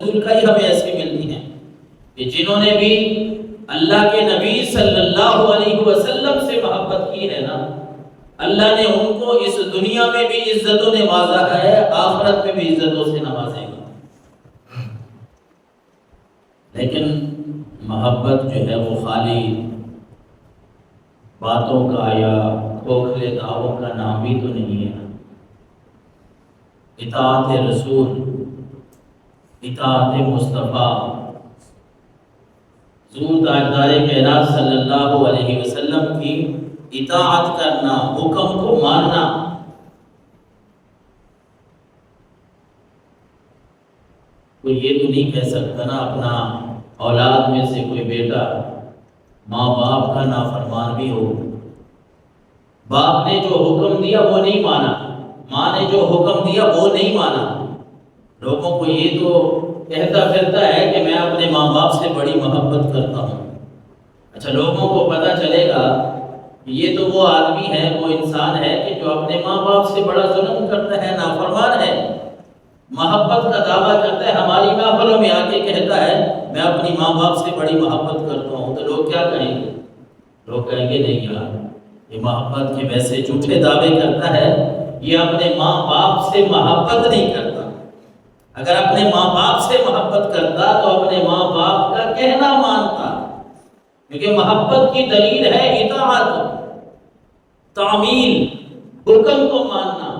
رسول کا ہی ہمیں ایسی ملتی ہیں کہ جنہوں نے بھی اللہ کے نبی صلی اللہ علیہ وسلم سے محبت کی ہے نا، اللہ نے ان کو اس دنیا میں بھی عزت و نوازا ہے، آخرت میں بھی عزتوں سے نوازے گا۔ لیکن محبت جو ہے وہ خالی باتوں کا یا کھوکھلے دعووں کا نام بھی تو نہیں ہے۔ اطاعت رسول، اطاعت مصطفیٰ، حضور تاجدار کائنات صلی اللہ علیہ وسلم کی اطاعت کرنا، حکم کو ماننا۔ کوئی یہ تو نہیں کہہ سکتا نا اپنا اولاد میں سے کوئی بیٹا ماں باپ کا نافرمان بھی ہو، باپ نے جو حکم دیا وہ نہیں مانا، ماں نے جو حکم دیا وہ نہیں مانا۔ لوگوں کو یہ تو کہتا پھرتا ہے کہ میں اپنے ماں باپ سے بڑی محبت کرتا ہوں۔ اچھا، لوگوں کو پتہ چلے گا کہ یہ تو وہ آدمی ہے، وہ انسان ہے کہ جو اپنے ماں باپ سے بڑا ظلم کرتا ہے، نافرمان ہے، محبت کا دعویٰ کرتا ہے، ہماری محفلوں میں آ کے کہتا ہے میں اپنی ماں باپ سے بڑی محبت کرتا ہوں، تو لوگ کیا کہیں گے؟ لوگ کہیں گے نہیں یار، یہ محبت کے ویسے جھوٹے دعوے کرتا ہے، یہ اپنے ماں باپ سے محبت نہیں کرتا۔ اگر اپنے ماں باپ سے محبت کرتا تو اپنے ماں باپ کا کہنا مانتا، کیونکہ محبت کی دلیل ہے اطاعت، تعمیل، حکم کو ماننا۔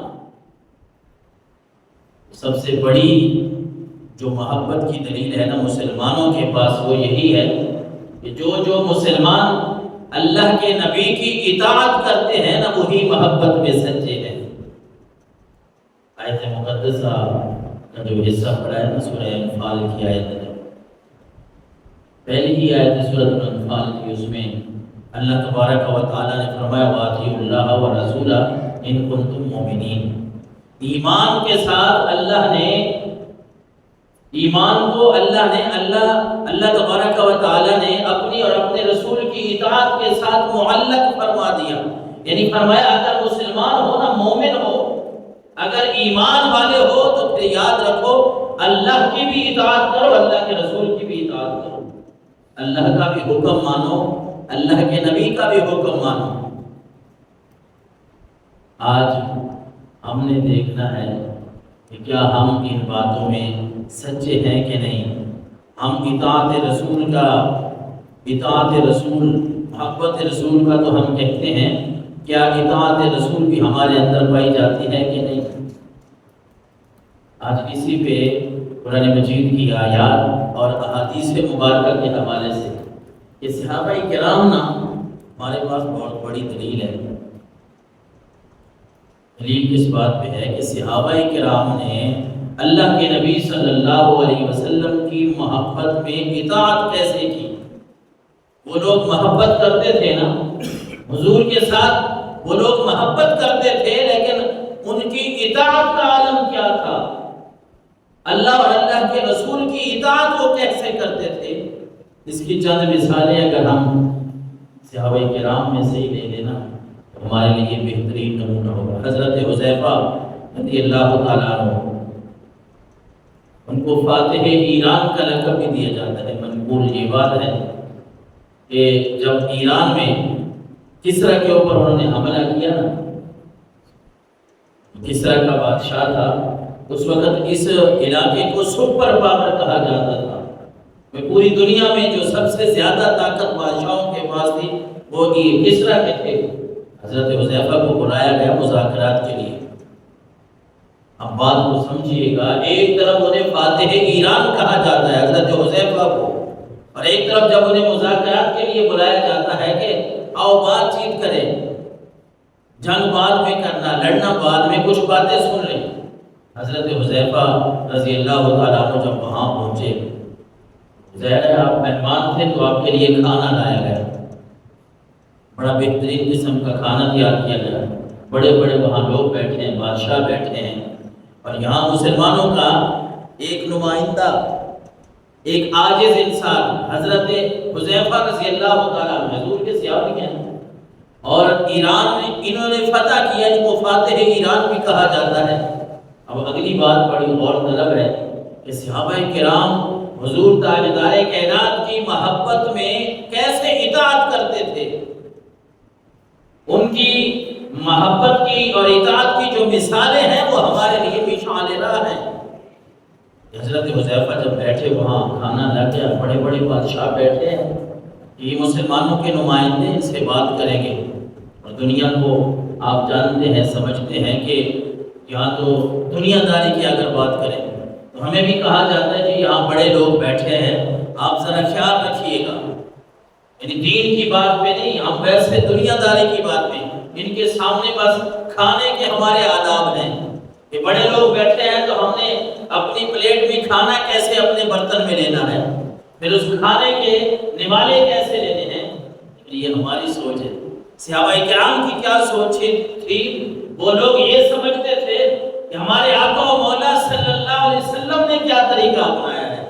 سب سے بڑی جو محبت کی دلیل ہے نا مسلمانوں کے پاس، وہ یہی ہے کہ جو مسلمان اللہ کے نبی کی اطاعت کرتے ہیں نا، وہی محبت میں سچے ہیں۔ آیت مقدسہ کا جو حصہ پڑھا ہے نا سورہ انفال کی آیت ہے، پہلی ہی آیت سورۃ انفال کی، اس میں اللہ تبارک و تعالیٰ نے فرمایا وَأَطِیعُوا اللَّهَ وَالرَّسُولَ إِن كُنتُم مُؤْمِنِینَ۔ ایمان کے ساتھ ایمان کو اللہ تبارک و تعالیٰ نے اپنی اور اپنے رسول کی اطاعت کے ساتھ معلق فرما دیا، یعنی فرمایا اگر مسلمان ہو نا، مومن ہو، اگر ایمان والے ہو تو پھر یاد رکھو اللہ کی بھی اطاعت کرو، اللہ کے رسول کی بھی اطاعت کرو، اللہ کا بھی حکم مانو، اللہ کے نبی کا بھی حکم مانو۔ آج ہم نے دیکھنا ہے کہ کیا ہم ان باتوں میں سچے ہیں کہ نہیں۔ ہم اطاعت رسول، محبت رسول کا تو ہم کہتے ہیں، کیا اطاعت رسول بھی ہمارے اندر پائی جاتی ہے کہ نہیں؟ آج اسی پہ قرآن مجید کی آیات اور احادیث مبارکہ کے حوالے سے کہ صحابہ کرام نا ہمارے پاس بہت بڑی دلیل ہے۔ دلیل اس بات پہ ہے کہ صحابہ کرام نے اللہ کے نبی صلی اللہ علیہ وسلم کی محبت میں اطاعت کیسے کی۔ وہ لوگ محبت کرتے تھے نا حضور کے ساتھ، وہ لوگ محبت کرتے تھے، لیکن ان کی اطاعت کا عالم کیا تھا؟ اللہ اور اللہ کے رسول کی اطاعت وہ کیسے کرتے تھے؟ اس کی چند مثالیں اگر ہم صحابہ کرام میں سے ہی لے لینا تو ہمارے لیے بہترین نمونہ ہوگا۔ حضرت حذیفہ رضی اللہ تعالیٰ عنہ، ان کو فاتح ایران کا لقب بھی دیا جاتا ہے۔ منقول یہ بات ہے کہ جب ایران میں کسریٰ کے اوپر انہوں نے حملہ کیا نا، کسریٰ کا بادشاہ تھا اس وقت، اس علاقے کو سپر پاور کہا جاتا تھا، پوری دنیا میں جو سب سے زیادہ طاقت بادشاہوں کے پاس تھی وہ کسریٰ کے تھے۔ حضرت حذیفہ کو بلایا گیا مذاکرات کے لیے۔ اب بات کو سمجھیے گا، ایک طرف انہیں فاتح ایران کہا جاتا ہے حضرت حذیفہ کو، اور ایک طرف جب انہیں مذاکرات کے لیے بلایا جاتا ہے کہ آؤ بات چیت کریں، جنگ بعد میں کرنا، لڑنا بعد میں، کچھ باتیں سن لیں۔ حضرت حذیفہ رضی اللہ تعالیٰ عنہ جب وہاں پہنچے، ظاہر ہے آپ مہمان تھے تو آپ کے لیے کھانا لایا گیا، بڑا بہترین قسم کا کھانا تیار کیا گیا، بڑے بڑے وہاں لوگ بیٹھے ہیں، بادشاہ بیٹھے ہیں، اور یہاں مسلمانوں کا ایک نمائندہ، ایک عاجز انسان حضرت حذیفہ رضی اللہ تعالیٰ عنہ، حضور کے صحابی ہیں، اور ایران میں انہوں نے فتح کیا، ان کو فاتح ایران بھی کہا جاتا ہے۔ اب اگلی بات بڑی غور طلب ہے کہ صحابہ کرام حضور تاجدار کائنات کی محبت میں کیسے اطاعت کرتے تھے. ان کی محبت کی اور اطاعت کی جو مثالیں ہیں وہ ہمارے لیے مشعل راہ ہیں. حضرت حذیفہ جب بیٹھے وہاں کھانا لگ گیا، بڑے بڑے بادشاہ بیٹھے ہیں، یہ مسلمانوں کے نمائندے اس سے بات کریں گے، اور دنیا کو آپ جانتے ہیں سمجھتے ہیں کہ یہاں تو دنیا داری کی اگر بات کریں تو ہمیں بھی کہا جاتا ہے کہ یہاں بڑے لوگ بیٹھے ہیں، آپ ذرا خیال رکھیے گا. یعنی دین کی بات پہ نہیں، ہم ویسے دنیا داری کی بات میں، ان کے سامنے بس کھانے کے ہمارے آداب ہیں کہ بڑے لوگ بیٹھے ہیں تو ہم نے اپنی پلیٹ میں کھانا کیسے اپنے برتن میں لینا ہے، پھر اس کھانے کے نوالے کیسے لینے ہیں. یہ ہماری سوچ ہے. صحابہ کرام کی کیا سوچ تھی؟ وہ لوگ یہ سمجھتے تھے کہ ہمارے آقا و مولا صلی اللہ علیہ وسلم نے کیا طریقہ اپنایا ہے،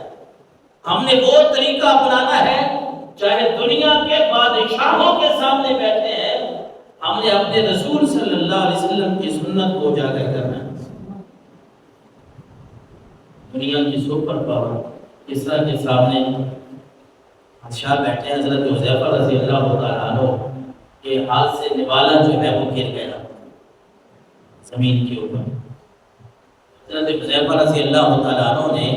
ہم نے وہ طریقہ اپنانا ہے. چاہے دنیا کے بادشاہوں کے سامنے بیٹھے ہیں، ہم نے اپنے رسول صلی اللہ علیہ وسلم کی سنت کو اجاگر کرنا ہے. دنیا کی سپر پاور کسرا کے سامنے بادشاہ بیٹھے، حضرت حذیفہ رضی اللہ تعالیٰ عنہ کے ہاتھ سے نوالا جو ہے وہ گر گیا زمین کے اوپر. حضرت حذیفہ رضی اللہ تعالیٰ عنہ نے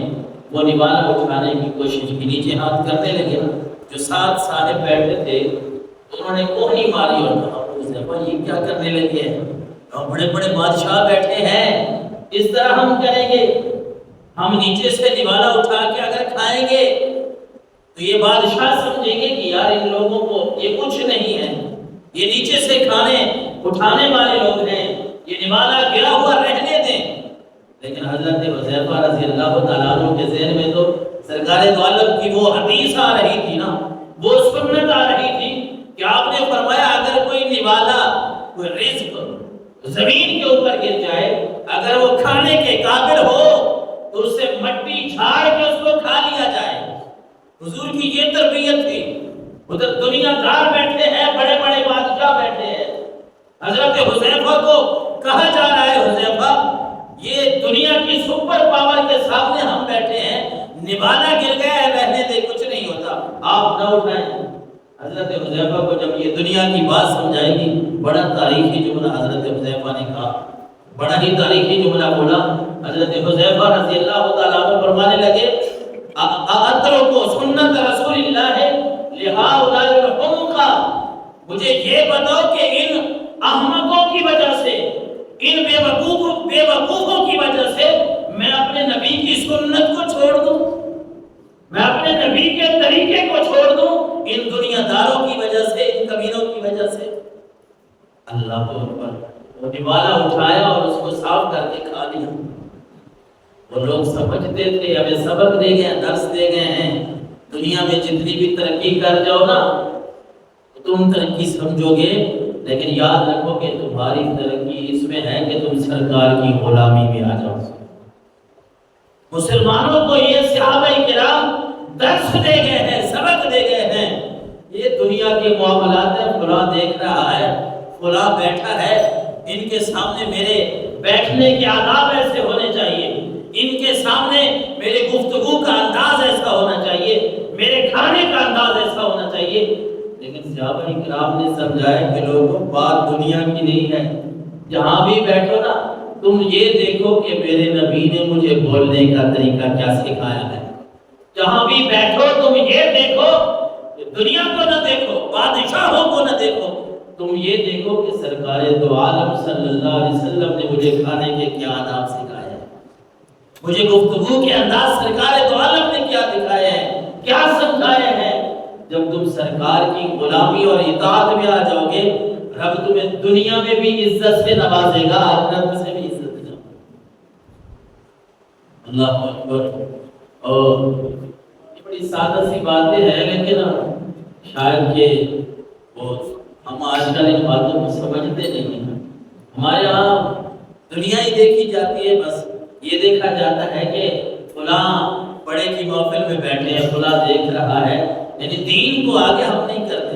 وہ نوالا اٹھانے کی کوشش کی، نیچے ہاتھ کرنے لگے. جو ساتھ صاحب بیٹھے تھے انہوں نے کوہنی ماری اور کہا حذیفہ یہ کیا کرنے لگے ہیں، اور بڑے بڑے بادشاہ بیٹھے ہیں، اس طرح ہم کریں گے؟ ہم نیچے سے نوالا اٹھا کے اگر کھائیں گے تو یہ بادشاہ سمجھیں گے کہ یار ان لوگوں کو یہ کچھ نہیں ہے، یہ نیچے سے کھانے اٹھانے والے لوگ ہیں، یہ نوالا گرا ہوا رہنے دیں. لیکن حضرت حذیفہ رضی اللہ تعالیٰ عنہ کے ذہن میں تو سرکار دو عالم کی وہ حدیث آ رہی تھی نا، وہ سنت آ رہی تھی کہ آپ نے فرمایا اگر کوئی نوالا، کوئی رزق زمین کے اوپر گر جائے، اگر وہ کھانے کے قابل ہو تو اس سے مٹی جھاڑ کے اس کو کھا لیا جائے. حضور کی یہ تربیت تھی. ادھر دنیا دار بیٹھے ہیں، بڑے بڑے بادشاہ بیٹھے ہیں. حضرت حذیفہ کو کہا جا رہا ہے حذیفہ یہ دنیا کی سپر پاور کے سامنے ہم بیٹھے ہیں، نوالا گر گیا ہے، رہنے دے کچھ نہیں ہوتا، آپ نہ اٹھائیں. حضرت حذیفہ کو جب یہ دنیا کی بات سمجھائے گی، بڑا تاریخی جملہ حضرت حذیفہ نے کہا، بڑا ہی تاریخی جملہ بولا. حضرت حذیفہ رضی اللہ تعالیٰ عنہ فرمانے لگے اترکو سنت رسول اللہ لہؤلاء الحمقى، مجھے یہ بتاؤ کہ ان احمقوں کی وجہ سے، ان بے وقوفوں کی وجہ سے میں اپنے نبی کی سنت کو چھوڑ دوں، میں اپنے نبی کے طریقے کو چھوڑ دوں ان دنیا داروں کی وجہ سے، ان کبیروں کی وجہ سے. اللہ اکبر. وہ نوالا اٹھایا اور اس کو صاف کر کے کھا لیا. وہ لوگ سمجھتے تھے ہمیں سبق دے گئے، درس دے گئے ہیں، دنیا میں جتنی بھی ترقی کر جاؤ نا تم ترقی سمجھو گے، لیکن یاد رکھو کہ تمہاری ترقی اس میں ہے کہ تم سرکار کی غلامی میں آ جاؤ. مسلمانوں کو یہ صحابہ کرام درس دے گئے ہیں، سبق دے گئے ہیں. یہ دنیا کے معاملات ہے، فلاں دیکھ رہا ہے، فلاں بیٹھا ہے، ان کے سامنے میرے بیٹھنے کے آداب ایسے ہونے چاہیے، ان کے سامنے میرے گفتگو کا انداز ایسا ہونا چاہیے، میرے کھانے کا انداز ایسا ہونا چاہیے. لیکن صحابہ کرام نے سمجھایا کہ لوگوں بات دنیا کی نہیں ہے، جہاں بھی بیٹھو نا تم یہ دیکھو کہ میرے نبی نے مجھے بولنے کا طریقہ کیا سکھایا ہے. جہاں بھی بیٹھو تم یہ دیکھو کہ دنیا کو نہ دیکھو، بادشاہوں کو نہ دیکھو، تم یہ دیکھو کہ سرکار دو عالم صلی اللہ علیہ وسلم نے مجھے کھانے کے کیا آداب سکھائے ہیں، مجھے گفتگو کے انداز سرکار دو عالم نے کیا دکھائے ہیں، کیا سمجھائے ہیں. جب تم سرکار کی غلامی اور اطاعت میں آ جاؤ گے، رب تمہیں دنیا میں بھی عزت سے نوازے گا، آخرت سے بھی عزت دے گا. اللہ اکبر. اور یہ بڑی سادہ سی باتیں ہیں، لیکن شاید کہ وہ ہم آج کل ان باتوں کو سمجھتے نہیں ہیں. ہمارے یہاں دنیا ہی دیکھی جاتی ہے، بس یہ دیکھا جاتا ہے کہ فلاں بڑے کی محفل میں بیٹھے ہیں، فلاں دیکھ رہا ہے، یعنی دین کو آگے ہم نہیں کرتے.